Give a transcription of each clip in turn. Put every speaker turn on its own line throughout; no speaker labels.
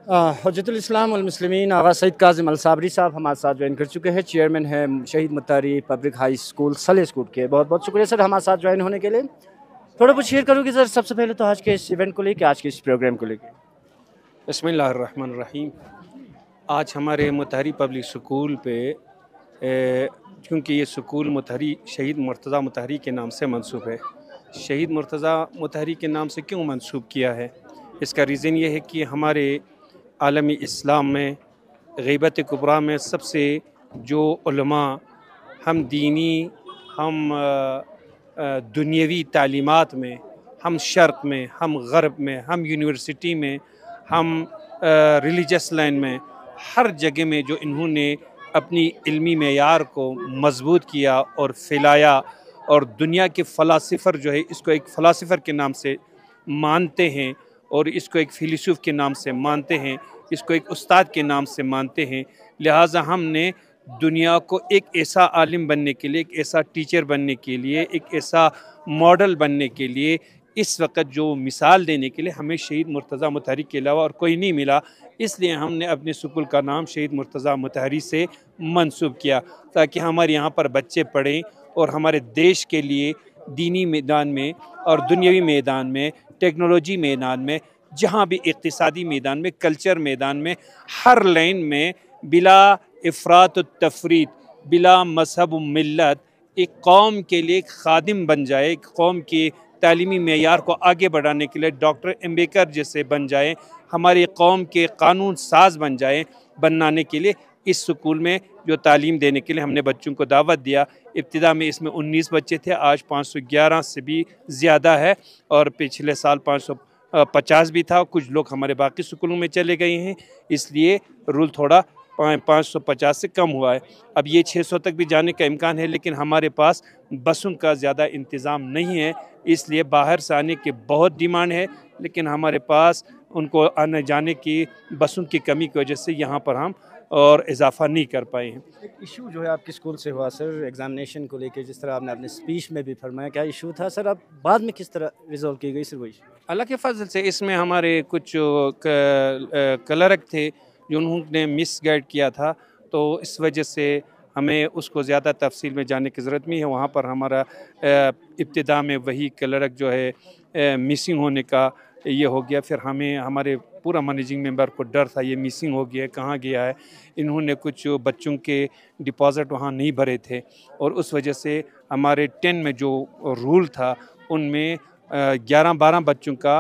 हजरतुल इस्लाम वल मुस्लिमीन आगा सईद काज़िम अल साबरी साहब हमारे साथ ज्वाइन कर चुके हैं। चेयरमैन है शहीद मुत्तारी पब्लिक हाई स्कूल सले स्कूल के। बहुत बहुत शुक्रिया सर हमारे साथ ज्वाइन होने के लिए। थोड़ा कुछ शेयर करोगे सर सबसे पहले तो आज के इस इवेंट को लेकर, आज के इस प्रोग्राम को लेकर?
बिस्मिल्लाहिर्रहमानिर्रहीम। आज हमारे मुतहरी पब्लिक स्कूल पे क्योंकि ये स्कूल मुतहरी शहीद मुर्तज़ा मुतहरी के नाम से मंसूब है। शहीद मुर्तज़ा मुतहरी के नाम से क्यों मंसूब किया है, इसका रीज़न ये है कि हमारे आलमी इस्लाम में ग़ीबत कुबरा में सबसे जो उलमा हम दीनी हम दुनियावी तालीमात में, हम शर्क़ में, हम ग़र्ब में, हम यूनिवर्सिटी में, हम रिलीजियस लाइन में, हर जगह में जो इन्होंने अपनी इल्मी मेयार को मज़बूत किया और फैलाया, और दुनिया के फ़लासिफ़र जो है इसको एक फ़लासिफ़र के नाम से मानते हैं और इसको एक फ़िलसूफ़ के नाम से मानते हैं, इसको एक उस्ताद के नाम से मानते हैं। लिहाजा हमने दुनिया को एक ऐसा आलिम बनने के लिए, एक ऐसा टीचर बनने के लिए, एक ऐसा मॉडल बनने के लिए, इस वक्त जो मिसाल देने के लिए हमें शहीद मुर्तज़ा मुतहरी के अलावा और कोई नहीं मिला। इसलिए हमने अपने स्कूल का नाम शहीद मुर्तज़ा मुतहरी से मंसूब किया, ताकि हमारे यहाँ पर बच्चे पढ़ें और हमारे देश के लिए दीनी मैदान में और दुनियावी मैदान में, टेक्नोलॉजी मैदान में, जहाँ भी इक़्तिसादी मैदान में, कल्चर मैदान में, हर लाइन में बिला इफ़रात व तफ़रीत, बिला मज़हब व मिल्लत एक कौम के लिए एक खादिम बन जाए, एक कौम के तालीमी मेयार को आगे बढ़ाने के लिए डॉक्टर अम्बेडकर जैसे बन जाए, हमारी कौम के कानून साज बन जाए, बनाने के लिए इस स्कूल में जो तालीम देने के लिए हमने बच्चों को दावत दिया। इब्तिदा में इसमें 19 बच्चे थे, आज 511 से भी ज़्यादा है, और पिछले साल 550 भी था। कुछ लोग हमारे बाकी स्कूलों में चले गए हैं, इसलिए रूल थोड़ा 550 से कम हुआ है। अब ये 600 तक भी जाने का इम्कान है, लेकिन हमारे पास बसों का ज़्यादा इंतज़ाम नहीं है, इसलिए बाहर से आने की बहुत डिमांड है, लेकिन हमारे पास उनको आने जाने की बसों की कमी की वजह से यहाँ पर हम और इजाफ़ा नहीं कर पाए हैं।
एक इशू जो है आपके स्कूल से हुआ सर एग्जामिनेशन को लेकर, जिस तरह आपने अपने स्पीच में भी फरमाया, क्या इशू था सर? अब बाद में किस तरह रिजॉल्व की गई सर वो इशू?
अल्लाह के फजल से इसमें हमारे कुछ क्लर्क थे जो उन्होंने मिस गाइड किया था, तो इस वजह से हमें उसको ज़्यादा तफसील में जाने की ज़रूरत नहीं है। वहाँ पर हमारा इब्तिदा में वही क्लर्क जो है मिसिंग होने का ये हो गया, फिर हमें हमारे पूरा मैनेजिंग मेंबर को डर था ये मिसिंग हो गया है, कहाँ गया है। इन्होंने कुछ बच्चों के डिपॉज़िट वहाँ नहीं भरे थे, और उस वजह से हमारे 10 में जो रूल था उनमें 11-12 बच्चों का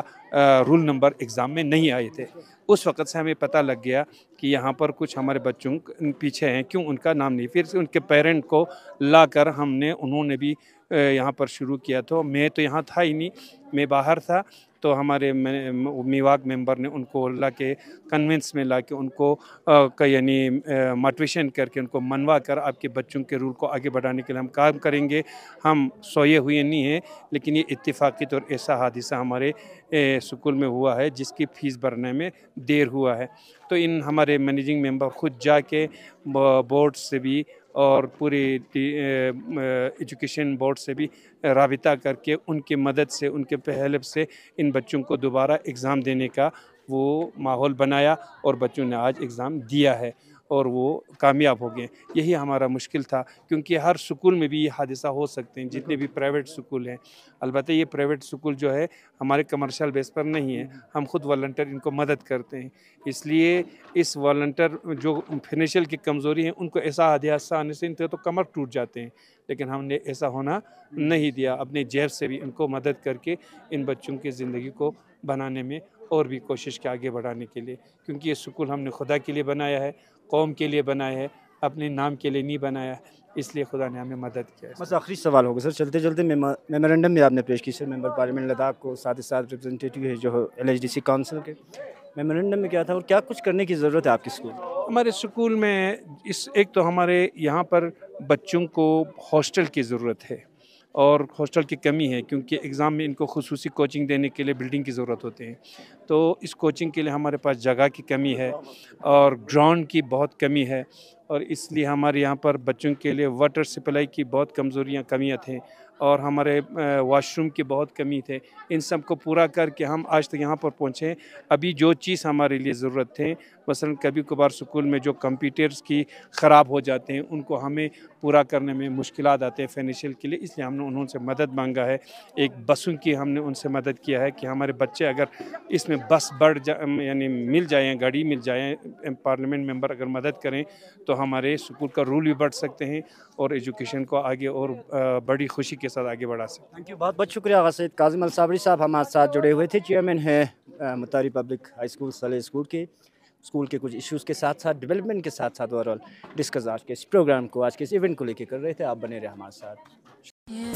रूल नंबर एग्ज़ाम में नहीं आए थे। उस वक़्त से हमें पता लग गया कि यहाँ पर कुछ हमारे बच्चों पीछे हैं, क्यों उनका नाम नहीं। फिर से उनके पेरेंट को लाकर उन्होंने भी यहाँ पर शुरू किया। तो मैं तो यहाँ था ही नहीं, मैं बाहर था, तो हमारे मीवाक मेंबर ने उनको ला के कन्विंस में ला के उनको यानी मोटिवेशन करके उनको मनवा कर आपके बच्चों के रूल को आगे बढ़ाने के लिए हम काम करेंगे। हम सोए हुए नहीं हैं, लेकिन ये इत्तेफाकी तौर ऐसा हादसा हमारे स्कूल में हुआ है जिसकी फ़ीस भरने में देर हुआ है। तो इन हमारे मैनेजिंग मेंबर ख़ुद जाके बोर्ड से भी और पूरे एजुकेशन बोर्ड से भी राबिता करके उनकी मदद से, उनके हेल्प से इन बच्चों को दोबारा एग्ज़ाम देने का वो माहौल बनाया, और बच्चों ने आज एग्ज़ाम दिया है और वो कामयाब हो गए। यही हमारा मुश्किल था, क्योंकि हर स्कूल में भी ये हादसा हो सकते हैं, जितने भी प्राइवेट स्कूल हैं। अलबत्ता ये प्राइवेट स्कूल जो है हमारे कमर्शियल बेस पर नहीं है, हम खुद वॉलंटियर इनको मदद करते हैं। इसलिए इस वॉलंटियर जो फाइनेंशियल की कमज़ोरी है, उनको ऐसा हादसा आने से इनके तो कमर टूट जाते हैं, लेकिन हमने ऐसा होना नहीं दिया। अपने जेब से भी इनको मदद करके इन बच्चों की ज़िंदगी को बनाने में और भी कोशिश की आगे बढ़ाने के लिए, क्योंकि ये स्कूल हमने खुदा के लिए बनाया है, कौम के लिए बनाया है, अपने नाम के लिए नहीं बनाया है, इसलिए खुदा ने हमें मदद किया है।
बस आखिरी सवाल होगा सर, चलते चलते मेमोरेंडम भी आपने पेश की सर मेंबर पार्लियामेंट लद्दाख को, साथ ही साथ रिप्रेजेंटेटिव है जो LHDC काउंसिल के। मेमोरेंडम में क्या था और क्या कुछ करने की ज़रूरत है आपके स्कूल?
हमारे स्कूल में एक तो हमारे यहाँ पर बच्चों को हॉस्टल की ज़रूरत है, और हॉस्टल की कमी है, क्योंकि एग्ज़ाम में इनको खुसूसी कोचिंग देने के लिए बिल्डिंग की ज़रूरत होती है। तो इस कोचिंग के लिए हमारे पास जगह की कमी है और ग्राउंड की बहुत कमी है, और इसलिए हमारे यहाँ पर बच्चों के लिए वाटर सप्लाई की बहुत कमियाँ थी। और हमारे वॉशरूम की बहुत कमी थे। इन सब को पूरा करके हम आज तक यहाँ पर पहुँचे। अभी जो चीज़ हमारे लिए ज़रूरत थे, मसलन कभी कभार स्कूल में जो कंप्यूटर्स की ख़राब हो जाते हैं उनको हमें पूरा करने में मुश्किलात आते हैं फाइनेंशियल के लिए, इसलिए हमने उनसे मदद मांगा है। एक बसों की हमने उनसे मदद किया है कि हमारे बच्चे अगर इसमें बस यानी मिल जाए, गाड़ी मिल जाए, पार्लियामेंट मेंबर अगर मदद करें तो हमारे स्कूल का रूल भी बढ़ सकते हैं और एजुकेशन को आगे और बड़ी खुशी के साथ आगे बढ़ा सकते हैं।
थैंक यू, बहुत बहुत शुक्रिया आगा सईद काजिम अलसाबरी साहब हमारे साथ जुड़े हुए थे। चेयरमैन हैं मुतारी पब्लिक हाई स्कूल सले स्कूल के कुछ इश्यूज़ के साथ साथ डेवलपमेंट के साथ साथ ओवरऑल डिस्कस आज के इस प्रोग्राम को, आज के इस इवेंट को लेकर कर रहे थे। आप बने रहे हमारे साथ।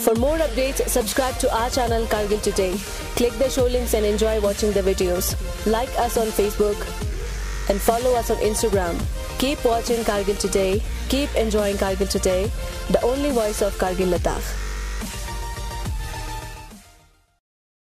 For more updates, subscribe to our channel Kargil Today. Click the show links and enjoy watching the videos. Like us on Facebook and follow us on Instagram. Keep watching Kargil Today. Keep enjoying Kargil Today, the only voice of Kargil Ladakh.